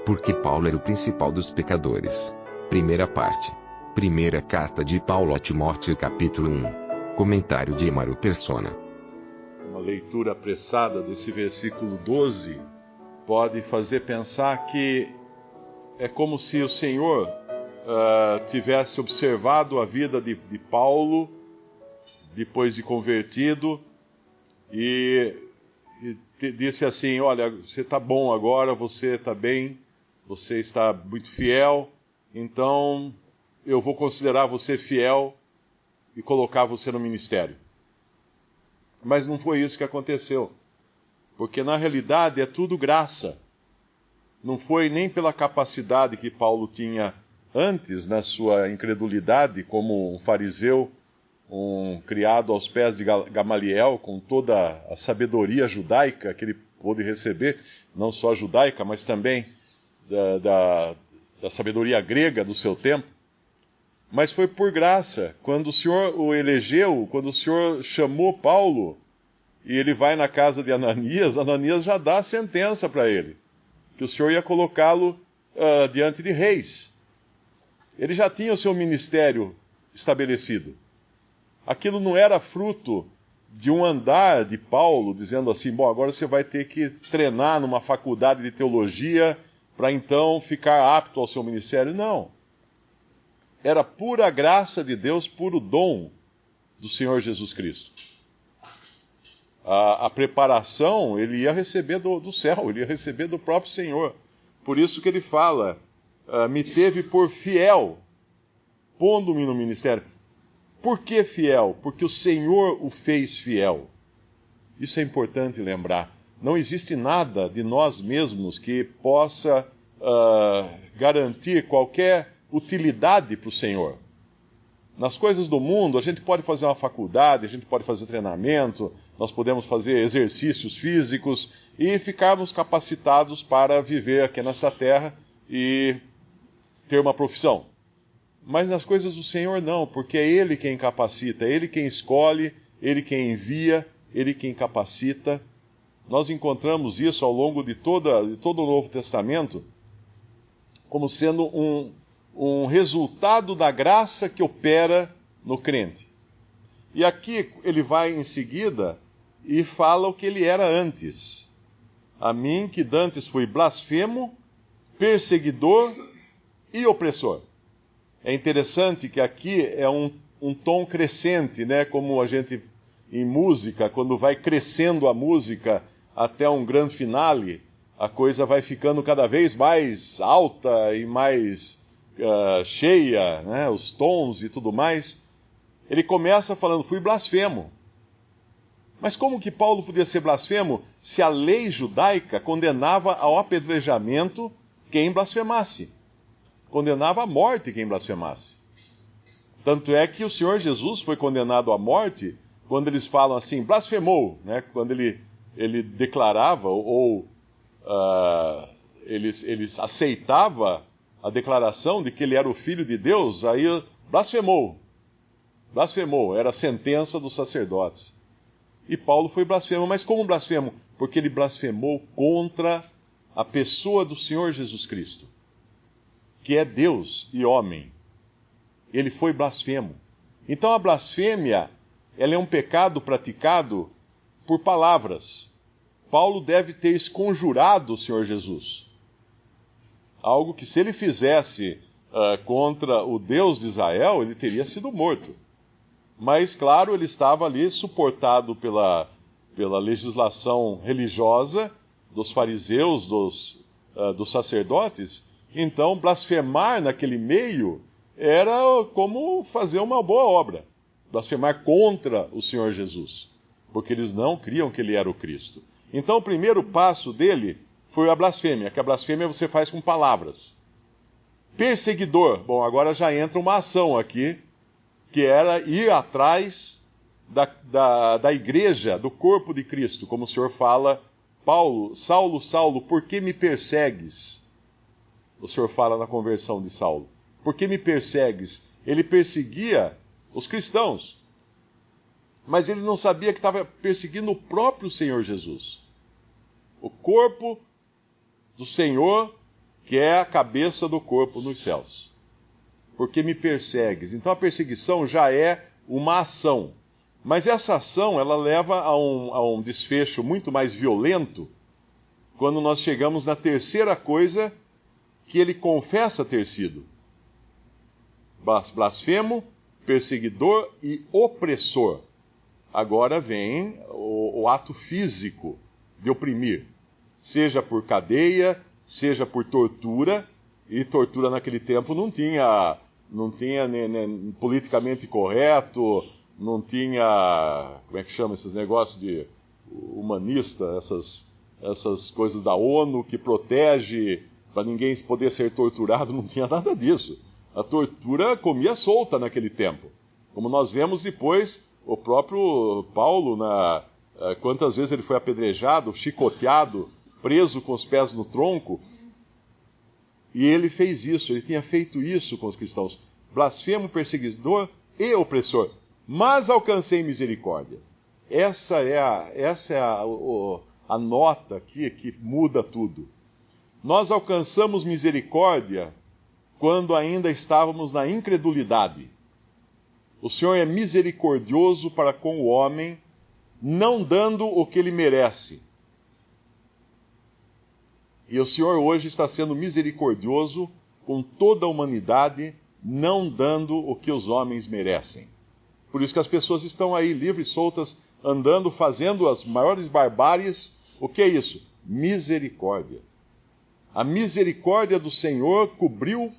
Porque Paulo era o principal dos pecadores. Primeira parte. Primeira carta de Paulo a Timóteo, capítulo 1. Comentário de Emaro Persona. Uma leitura apressada desse versículo 12 pode fazer pensar que é como se o Senhor tivesse observado a vida de Paulo depois de convertido e disse assim: olha, você está bom agora, você está bem, você está muito fiel, então eu vou considerar você fiel e colocar você no ministério. Mas não foi isso que aconteceu, porque na realidade é tudo graça. Não foi nem pela capacidade que Paulo tinha antes, na sua incredulidade, como um fariseu, um criado aos pés de Gamaliel, com toda a sabedoria judaica que ele pôde receber, não só a judaica, mas também da sabedoria grega do seu tempo. Mas foi por graça, quando o Senhor o elegeu, quando o Senhor chamou Paulo, e ele vai na casa de Ananias, Ananias já dá a sentença para ele, que o Senhor ia colocá-lo diante de reis. Ele já tinha o seu ministério estabelecido. Aquilo não era fruto de um andar de Paulo, dizendo assim: bom, agora você vai ter que treinar numa faculdade de teologia para então ficar apto ao seu ministério. Não. Era pura graça de Deus, puro dom do Senhor Jesus Cristo. A preparação ele ia receber do céu, ele ia receber do próprio Senhor. Por isso que ele fala: me teve por fiel, pondo-me no ministério. Por que fiel? Porque o Senhor o fez fiel. Isso é importante lembrar. Não existe nada de nós mesmos que possa garantir qualquer utilidade para o Senhor. Nas coisas do mundo, a gente pode fazer uma faculdade, a gente pode fazer treinamento, nós podemos fazer exercícios físicos e ficarmos capacitados para viver aqui nessa terra e ter uma profissão. Mas nas coisas do Senhor não, porque é Ele quem capacita, é Ele quem escolhe, Ele quem envia, Ele quem capacita. Nós encontramos isso ao longo de todo o Novo Testamento como sendo um resultado da graça que opera no crente. E aqui ele vai em seguida e fala o que ele era antes. A mim que dantes fui blasfemo, perseguidor e opressor. É interessante que aqui é um tom crescente, né? Como a gente, em música, quando vai crescendo a música até um grande finale, a coisa vai ficando cada vez mais alta e mais cheia, né? Os tons e tudo mais. Ele começa falando: fui blasfemo. Mas como que Paulo podia ser blasfemo se a lei judaica condenava ao apedrejamento quem blasfemasse? Condenava à morte quem blasfemasse. Tanto é que o Senhor Jesus foi condenado à morte quando eles falam assim: blasfemou, né? Quando ele declarava eles aceitava a declaração de que ele era o Filho de Deus, aí blasfemou. Blasfemou, era a sentença dos sacerdotes. E Paulo foi blasfemo, mas como blasfemo? Porque ele blasfemou contra a pessoa do Senhor Jesus Cristo, que é Deus e homem. Ele foi blasfemo. Então a blasfêmia, ela é um pecado praticado por palavras. Paulo deve ter esconjurado o Senhor Jesus. Algo que, se ele fizesse contra o Deus de Israel, ele teria sido morto. Mas, claro, ele estava ali suportado pela legislação religiosa dos fariseus, dos sacerdotes. Então, blasfemar naquele meio era como fazer uma boa obra. Blasfemar contra o Senhor Jesus, porque eles não criam que ele era o Cristo. Então, o primeiro passo dele foi a blasfêmia, que a blasfêmia você faz com palavras. Perseguidor. Bom, agora já entra uma ação aqui, que era ir atrás da igreja, do corpo de Cristo, como o Senhor fala: Paulo, Saulo, Saulo, por que me persegues? O Senhor fala na conversão de Saulo. Por que me persegues? Ele perseguia os cristãos, mas ele não sabia que estava perseguindo o próprio Senhor Jesus. O corpo do Senhor que é a cabeça do corpo nos céus. Porque me persegues. Então a perseguição já é uma ação. Mas essa ação, ela leva a um desfecho muito mais violento quando nós chegamos na terceira coisa que ele confessa ter sido: blasfemo, perseguidor e opressor. Agora vem o ato físico de oprimir, seja por cadeia, seja por tortura, e tortura naquele tempo não tinha politicamente correto, não tinha, como é que chama esses negócios de humanista, essas coisas da ONU que protege para ninguém poder ser torturado, não tinha nada disso. A tortura comia solta naquele tempo. Como nós vemos depois, o próprio Paulo, quantas vezes ele foi apedrejado, chicoteado, preso com os pés no tronco, e ele fez isso, ele tinha feito isso com os cristãos. Blasfemo, perseguidor e opressor. Mas alcancei misericórdia. Essa é a nota aqui que muda tudo. Nós alcançamos misericórdia quando ainda estávamos na incredulidade. O Senhor é misericordioso para com o homem, não dando o que ele merece. E o Senhor hoje está sendo misericordioso com toda a humanidade, não dando o que os homens merecem. Por isso que as pessoas estão aí livres, soltas, andando, fazendo as maiores barbáries. O que é isso? Misericórdia. A misericórdia do Senhor cobriu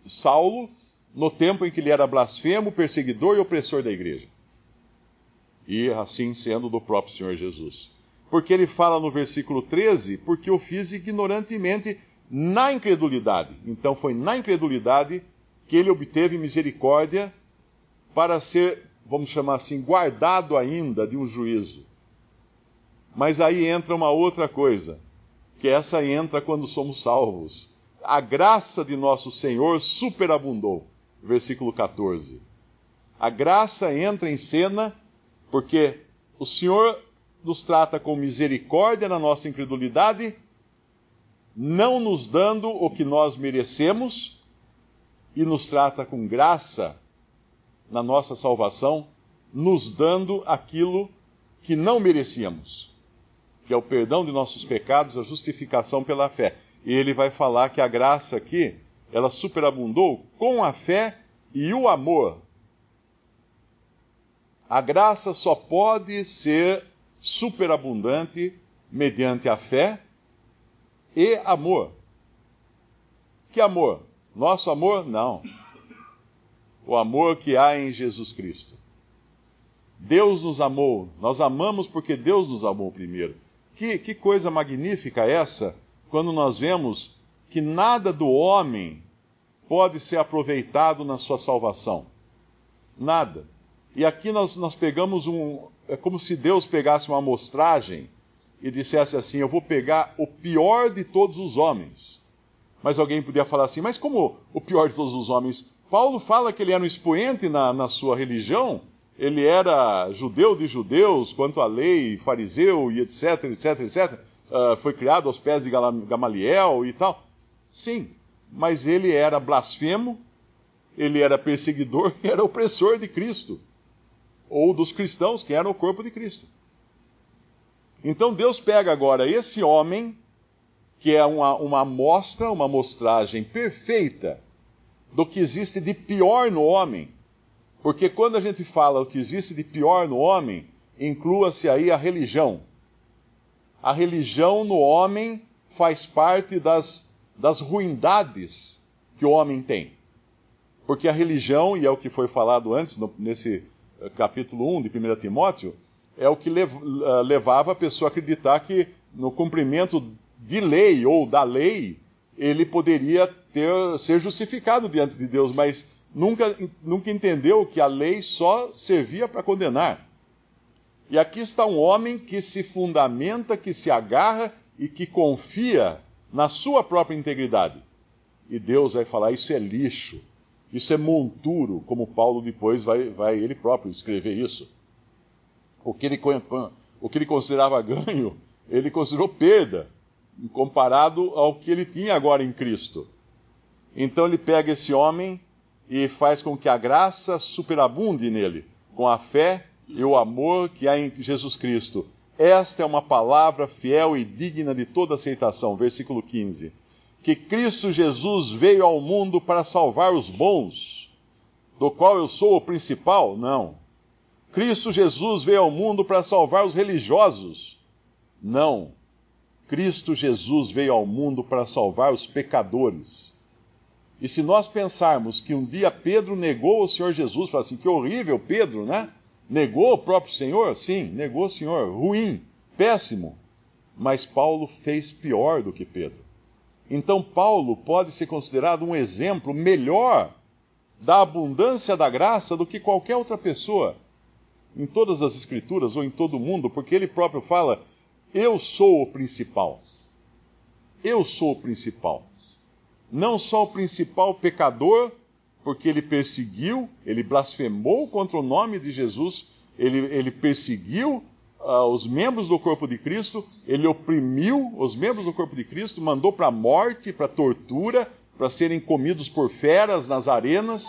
Saulo no tempo em que ele era blasfemo, perseguidor e opressor da igreja. E assim sendo do próprio Senhor Jesus. Porque ele fala no versículo 13, porque o fiz ignorantemente na incredulidade. Então foi na incredulidade que ele obteve misericórdia para ser, vamos chamar assim, guardado ainda de um juízo. Mas aí entra uma outra coisa, que essa entra quando somos salvos. A graça de nosso Senhor superabundou. Versículo 14. A graça entra em cena porque o Senhor nos trata com misericórdia na nossa incredulidade, não nos dando o que nós merecemos, e nos trata com graça na nossa salvação, nos dando aquilo que não merecíamos, que é o perdão de nossos pecados, a justificação pela fé. E ele vai falar que a graça aqui, ela superabundou com a fé e o amor. A graça só pode ser superabundante mediante a fé e amor. Que amor? Nosso amor? Não. O amor que há em Jesus Cristo. Deus nos amou. Nós amamos porque Deus nos amou primeiro. Que coisa magnífica essa, quando nós vemos que nada do homem pode ser aproveitado na sua salvação. Nada. E aqui nós pegamos é como se Deus pegasse uma amostragem e dissesse assim: eu vou pegar o pior de todos os homens. Mas alguém podia falar assim: mas como o pior de todos os homens? Paulo fala que ele era um expoente na sua religião, ele era judeu de judeus, quanto à lei, fariseu e etc, etc, etc. Foi criado aos pés de Gamaliel e tal. Sim, mas ele era blasfemo, ele era perseguidor e era opressor de Cristo. Ou dos cristãos, que eram o corpo de Cristo. Então Deus pega agora esse homem, que é uma amostra, uma amostragem perfeita do que existe de pior no homem. Porque quando a gente fala o que existe de pior no homem, inclua-se aí a religião. A religião no homem faz parte das ruindades que o homem tem. Porque a religião, e é o que foi falado antes, nesse capítulo 1 de 1 Timóteo, é o que levava a pessoa a acreditar que no cumprimento de lei ou da lei, ele poderia ser justificado diante de Deus, mas nunca entendeu que a lei só servia para condenar. E aqui está um homem que se fundamenta, que se agarra e que confia na sua própria integridade. E Deus vai falar: isso é lixo, isso é monturo, como Paulo depois vai ele próprio escrever isso. O que ele considerava ganho, ele considerou perda, comparado ao que ele tinha agora em Cristo. Então ele pega esse homem e faz com que a graça superabunde nele, com a fé e o amor que há em Jesus Cristo. Esta é uma palavra fiel e digna de toda aceitação. Versículo 15. Que Cristo Jesus veio ao mundo para salvar os bons, do qual eu sou o principal? Não. Cristo Jesus veio ao mundo para salvar os religiosos? Não. Cristo Jesus veio ao mundo para salvar os pecadores. E se nós pensarmos que um dia Pedro negou o Senhor Jesus, fala assim, que horrível Pedro, né? Negou o próprio Senhor? Sim, negou o Senhor. Ruim, péssimo. Mas Paulo fez pior do que Pedro. Então Paulo pode ser considerado um exemplo melhor da abundância da graça do que qualquer outra pessoa em todas as Escrituras ou em todo o mundo, porque ele próprio fala, eu sou o principal. Eu sou o principal. Não só o principal pecador, porque ele perseguiu, ele blasfemou contra o nome de Jesus, ele perseguiu os membros do corpo de Cristo, ele oprimiu os membros do corpo de Cristo, mandou para a morte, para a tortura, para serem comidos por feras nas arenas,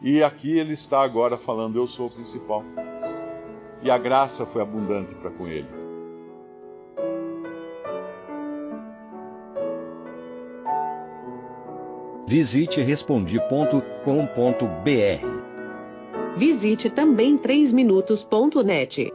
e aqui ele está agora falando, eu sou o principal. E a graça foi abundante para com ele. Visite Respondi.com.br. Visite também 3minutos.net.